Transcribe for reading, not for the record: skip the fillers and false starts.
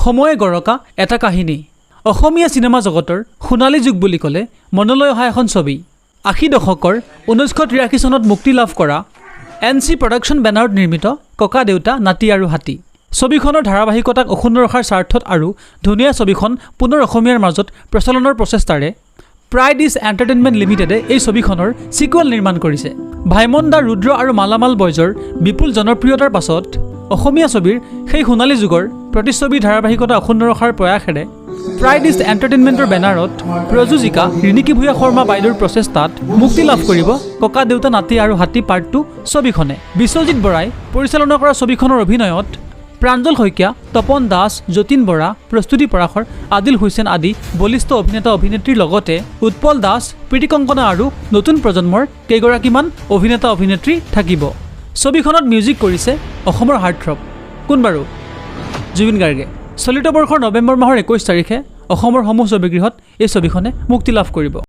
সময়ে গৰকা এটা কাহিনী অসমীয়া চিনেমা জগতৰ সোণালী যুগ বুলি ক'লে মনলৈ অহা এখন ছবি ৮০ দশকৰ ১৯৮৩ চনত মুক্তি লাভ কৰা NC প্ৰডাকশ্যন বেনাৰত নিৰ্মিত ককা দেউতা নাতি আৰু হাতী ছবিখনৰ ধাৰাবাহিকতাক অক্ষুণ্ণ ৰখাৰ স্বাৰ্থত আৰু ধুনীয়া ছবিখন পুনৰ অসমীয়াৰ মাজত প্ৰচলনৰ প্ৰচেষ্টাৰে প্ৰাইড ইজ এণ্টাৰটেইনমেণ্ট লিমিটেডে এই ছবিখনৰ সিকুৱেল নিৰ্মাণ কৰিছে ভাইমন দা ৰুদ্ৰ আৰু মালামাল বয়জৰ বিপুল জনপ্ৰিয়তাৰ পাছত অসমীয়া ছবিৰ সেই সোণালী যুগৰ প্ৰতিচ্ছবি ধাৰাবাহিকতা অক্ষুণ্ণ ৰখাৰ প্ৰয়াসেৰে প্ৰাইড ইজ এণ্টাৰটেইনমেণ্টৰ বেনাৰত প্ৰযোজিকা ৰিণিকী ভূঞা শৰ্মা বাইদেউৰ প্ৰচেষ্টাত মুক্তি লাভ কৰিব ককা দেউতা নাতি আৰু হাতী পাৰ্ট 2 ছবিখনে বিশ্বজিৎ বৰাই পৰিচালনা কৰা ছবিখনৰ অভিনয়ত প্ৰাঞ্জল শইকীয়া তপন দাস যতীন বৰা প্ৰস্তুতি পৰাশৰ আদিল হুছেইন আদি বলিষ্ঠ অভিনেতা অভিনেত্ৰীৰ লগতে উৎপল দাস প্ৰীতি কংকনা আৰু নতুন প্ৰজন্মৰ কেইগৰাকীমান অভিনেতা অভিনেত্ৰী থাকিব ছবিখনত মিউজিক কৰিছে অসমৰ হাৰ্টথ্ৰব কোন বাৰু জুবিন গাৰ্গে চলিত বৰ্ষৰ নৱেম্বৰ মাহৰ ২১ তাৰিখে অসমৰ সমূহ ছবিগৃহত এই ছবিখনে মুক্তি লাভ কৰিব